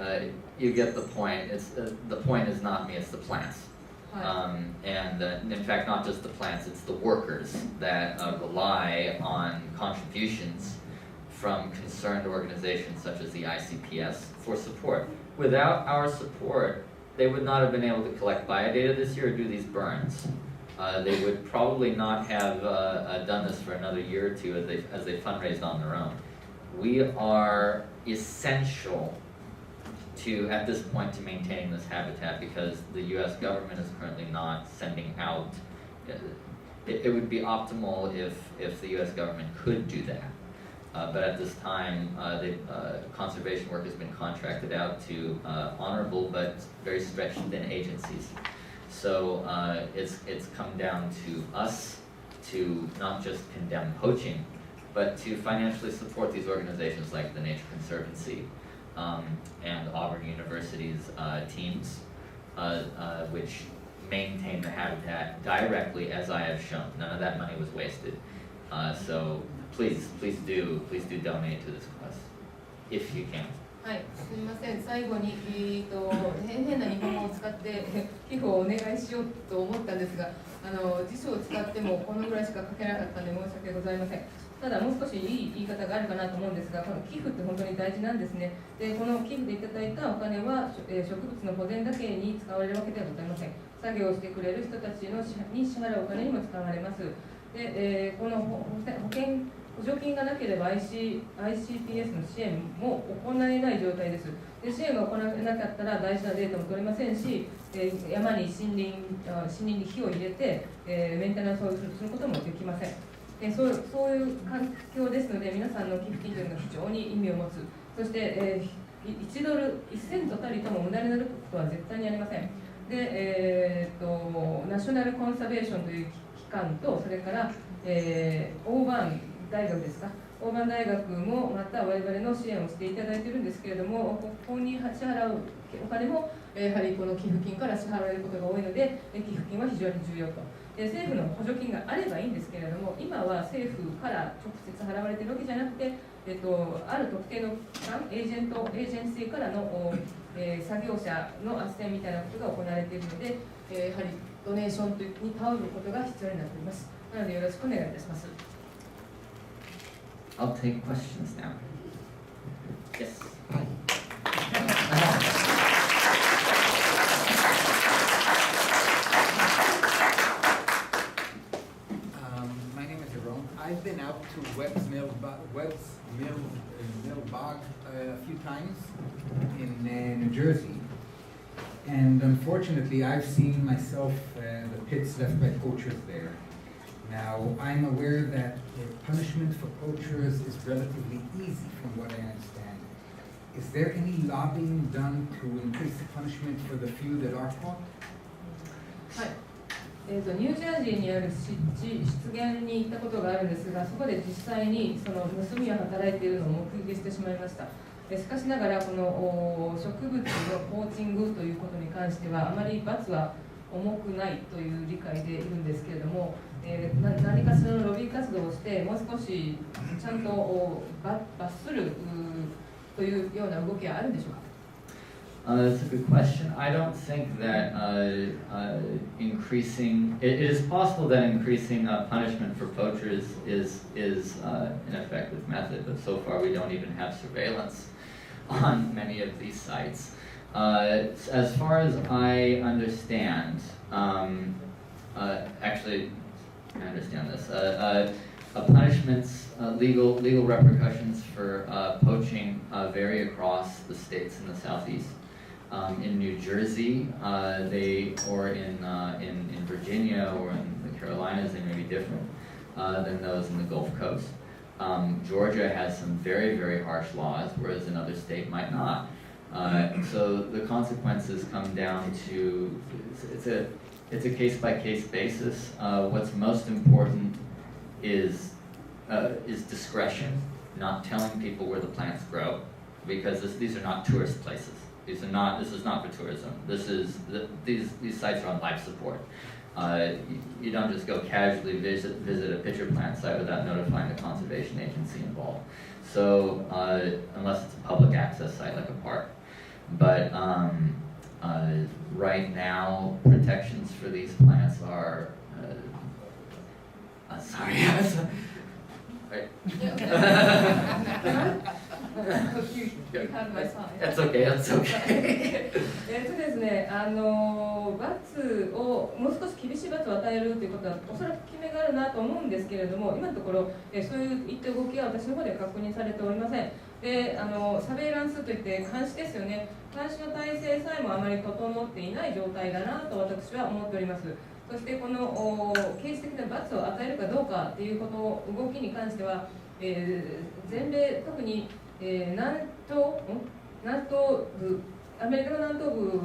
you get the point. The point is not me; it's the plants. And in fact, not just the plants; it's the workers that rely on contributions from concerned organizations such as the ICPS for support. Without our support, they would not have been able to collect biodata this year or do these burns. They would probably not have done this for another year or two as they fundraised on their own. We are essential to, at this point, to maintaining this habitat because the U.S. government is currently not sending out. It would be optimal if the U.S. government could do that. But at this time, conservation work has been contracted out to honorable but very stretched thin agencies. So it's come down to us to not just condemn poaching, but to financially support these organizations like the Nature Conservancy and Auburn University's teams, which maintain the habitat directly as I have shown. None of that money was wasted. So please do donate to this cause if you can. はい、すみません。最後に変な日本語を使って寄付をお願いしようと思ったんですが、辞書を使ってもこのぐらいしか書けなかったので申し訳ございません。ただもう少しいい言い方があるかなと思うんですが、この寄付って本当に大事なんですね。で、この寄付でいただいたお金は植物の保全だけに使われるわけではございません。作業をしてくれる人たちに支払うお金にも使われます。で、この補助金がなければ ICPS の支援も行えない状態です。で、支援が行えなかったら大事なデータも取れませんし、山に森林に火を入れて、メンテナンスをすることもできません。そういう環境ですので、皆さんの寄付金というのが非常に意味を持つ。そして、1ドル1セントたりとも無駄になることは絶対にありません。で、ナショナルコンサベーションという機関と、それから、オーバーン大学ですか、オーバーン大学もまた我々の支援をしていただいているんですけれども、ここに支払うお金もやはりこの寄付金から支払われることが多いので、寄付金は非常に重要と。政府の補助金があればいいんですけれども、今は政府から直接払われているわけじゃなくて、ある特定の機関、エージェンシーからの、作業者の斡旋みたいなことが行われているので、やはりドネーションに頼ることが必要になっています。なのでよろしくお願いいたします。I'll take questions now. Yes. My name is Jerome. I've been out to Webb's Mill Bog a few times in New Jersey. And unfortunately, I've seen myself the pits left by poachers there. Now, I'm aware that the punishment for poachers is relatively easy from what I understand. Is there any lobbying done to increase the punishment for the few that are caught? はい。ニュージャージーにある湿原に行ったことがあるんですが、そこで実際にその盗みを働いているのを目撃してしまいました。しかしながら、この植物のポーチングということに関しては、あまり罰は重くないという理解でいるんですけれども、何かしらのロビー活動をして、もう少しちゃんと罰するというような動きはあるんでしょうか。That's a good question. I don't think that increasing, it is possible that increasing punishment for poachers is an effective method, but so far we don't even have surveillance on many of these sites. As far as I understand, actually, I understand this. Punishments, legal repercussions for poaching vary across the states in the southeast. In New Jersey, or in Virginia or in the Carolinas, they may be different than those in the Gulf Coast. Georgia has some very, very harsh laws, whereas another state might not. So the consequences come down to, it's a case-by-case basis. What's most important is discretion, not telling people where the plants grow, because these are not tourist places. This is not for tourism. These sites are on life support. You don't just go casually visit a pitcher plant site without notifying the conservation agency involved. So unless it's a public access site like a park. But right now, protections for these plants are, sorry. Right. That's okay, that's okay. ですね、罰をもう少し厳しい罰を与えるということはおそらく決めがあるなと思うんですけれども、今のところそういういった動きは私の方で確認されておりません。で、サベイランスといって監視ですよね。監視の体制さえもあまり整っていない状態だなと私は思っております。そしてこの刑事的な罰を与えるかどうかということ動きに関しては、全米特に南東部、アメリカの南東部、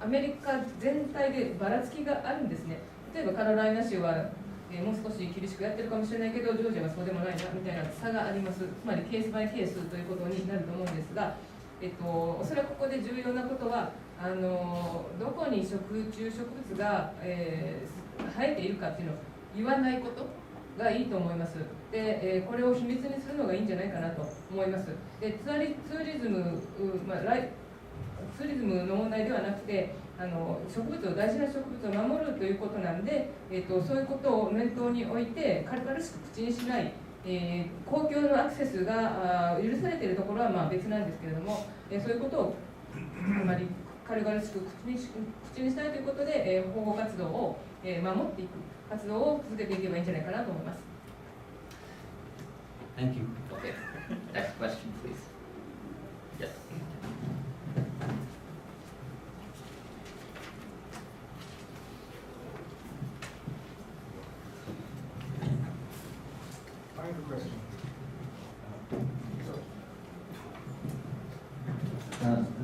アメリカ全体でばらつきがあるんですね。例えばカロライナ州は、もう少し厳しくやってるかもしれないけど、ジョージアはそうでもないなみたいな差があります。つまりケースバイケースということになると思うんですが、おそらくここで重要なことは、どこに食虫植物が、生えているかっていうのを言わないことがいいと思います。で、これを秘密にするのがいいんじゃないかなと思います。で、ツーリズムの問題ではなくて、植物を大事な植物を守るということなんで、そういうことを念頭に置いて軽々しく口にしない、公共のアクセスが許されているところは別なんですけれども、そういうことをあまり軽々しく口にしないということで、保護活動を、守っていく活動を続けていけばいいんじゃないかなと思います。Thank you. Okay. Next question, please. Yes. I have a question.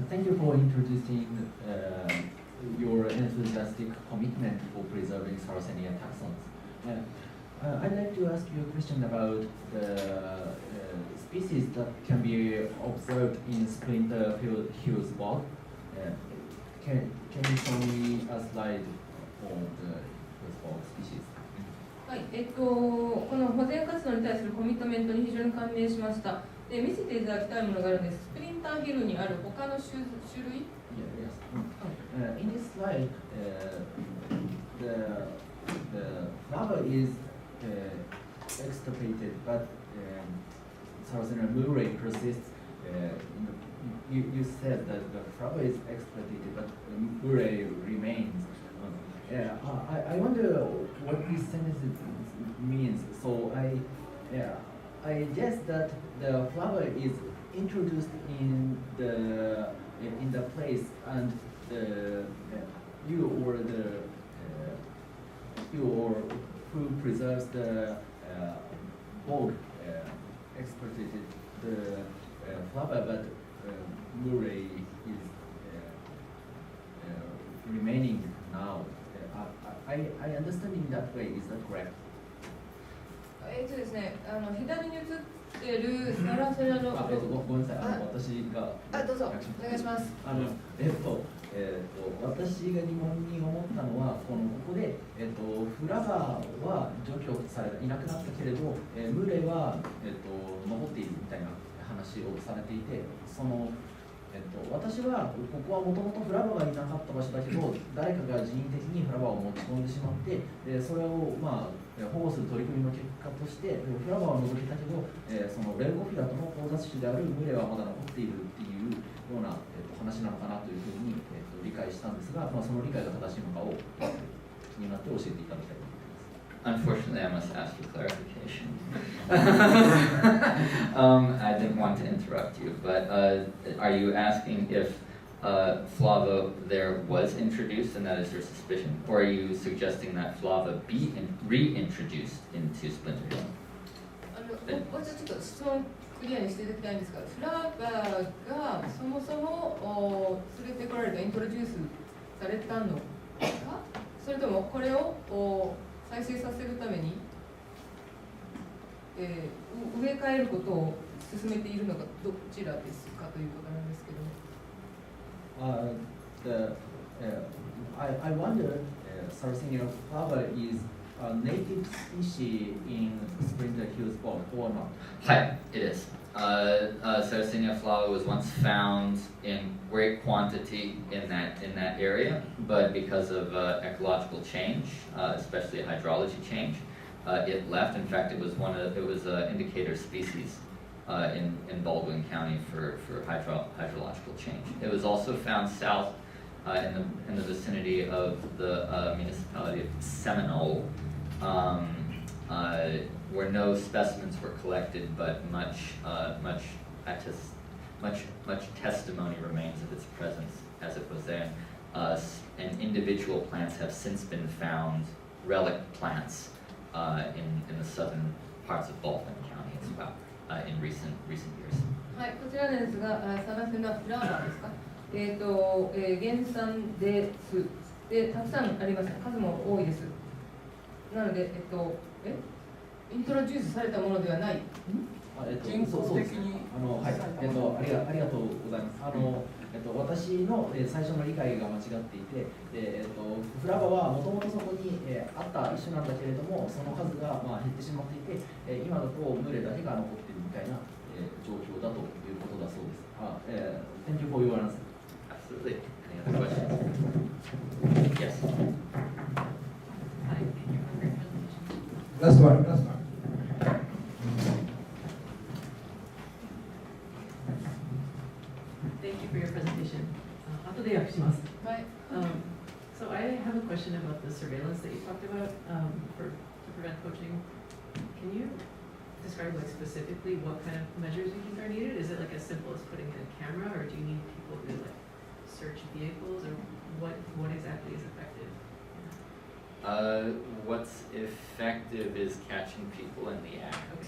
Thank you for introducing your enthusiastic commitment for preserving Sarracenia taxons. I'd like to ask you a question about the species that can be observed in Splinter Hill's bog. Can you show me a slide on species. はい、この保全活動に対するコミットメントに非常に感銘しました。で、見せていただきたいものがあるんです。スプリンターヒルにある他の種類。Yeah, yes. In this slide, the flower is extirpated, but Sarracenia murryi persists. You said that the flower is extirpated, but murryi remains. I wonder what this sentence means. So I guess that the flower is introduced in the place, and you or who preserves the bog exported the flower, but murryi is remaining now. I understand in that way. Is that correct? ですね、左に映ってるサラセラの。ごめんなさい、私が。どうぞ、お願いします。私が疑問に思ったのは、ここで、フラワーは除去されいなくなったけれど、ムレは、残っているみたいな話をされていて、私はここはもともとフラワーがいなかった場所だけど、誰かが人為的にフラワーを持ち込んでしまって、それを、保護する取り組みの結果として、フラワーを除けたけど、そのレゴフィラとの交雑種であるムレはまだ残っているっていうような、話なのかなというふうに、理解したんですが、その理解が正しいのかを気になって教えていただきたいと思います。Unfortunately, I must ask for clarification. I didn't want to interrupt you, but are you asking if flava there was introduced and that is your suspicion? Or are you suggesting that flava be reintroduced into Splinter Hill? もうちょっと質問クリアにしていただきたいんですが、フラワーがそもそも連れてこられた、イントロデュースされたのか、それともこれを再生させるために、植え替えることを進めているのか、どちらですかということなんですけど。I wonder, Sarracenia flower is a native species in Splinter Hills bog or not? Hi, it is. Sarracenia flower was once found in great quantity in that area, but because of ecological change, especially hydrology change, it left. In fact, it was an indicator species in Baldwin County for hydrological change. It was also found south in the vicinity of the municipality of Seminole, where no specimens were collected, but much testimony remains of its presence as it was there. And individual plants have since been found, relic plants, in the southern parts of Baldwin County as well, in recent years. はい、こちらですが、サラセナフラワーですか。原産です。で、たくさんあります。数も多いです。なので、イントロデュースされたものではない。人工的にはい、ありがとうございます。私の最初の理解が間違っていて、フラワはもともとそこにあった一種なんだけれども、その数が減ってしまっていて、今だと群れだけが残っているみたいな状況だということだそうです。Thank you for your answer. Absolutely. Any other questions? Yes. Hi, thank you for your presentation. Last one. Thank you for your presentation. 後で訳します。はい。So I have a question about the surveillance that you talked about to prevent poaching. Can you describe specifically what kind of measures you think are needed? Is it as simple as putting in a camera, or do you need people to search vehicles, or what exactly is effective? What's effective is catching people in the act.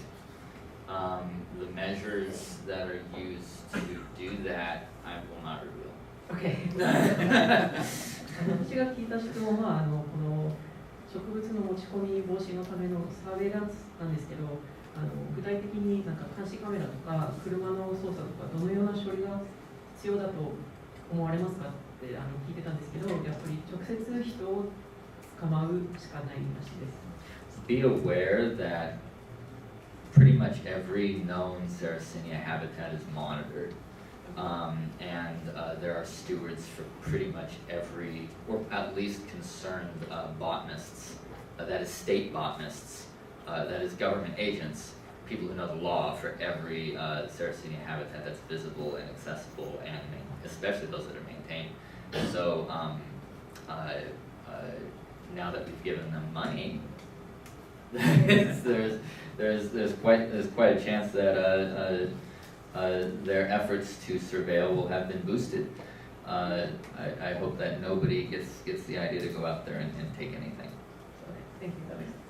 The measures that are used to do that, I will not reveal. Okay. 私が聞いた質問はこの植物の持ち込み防止のためのサーベイランスなんですけど、具体的に監視カメラとか車の操作とかどのような処理が必要だと思われますかって聞いてたんですけど、やっぱり直接人を構うしかないらしいです。Be aware that pretty much every known Sarracenia habitat is monitored. And there are stewards for pretty much every, or at least concerned botanists, that is state botanists, that is government agents, people who know the law for every Sarracenia habitat that's visible and accessible, and especially those that are maintained. So now that we've given them money, there's quite a chance that their efforts to surveil will have been boosted. I hope that nobody gets the idea to go out there and take anything. Thank you. That makes sense.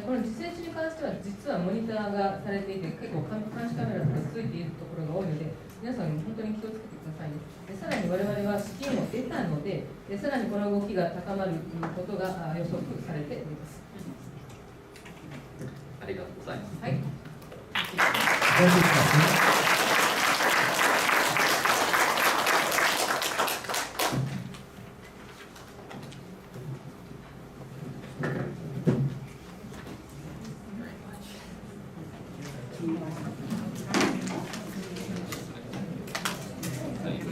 この自生地に関しては実はモニターがされていて結構監視カメラとかついているところが多いので皆さん本当に気をつけてくださいね。さらに我々は資金を得たのでさらにこの動きが高まることが予測されております。ありがとうございます。はい。Thank you, Captain.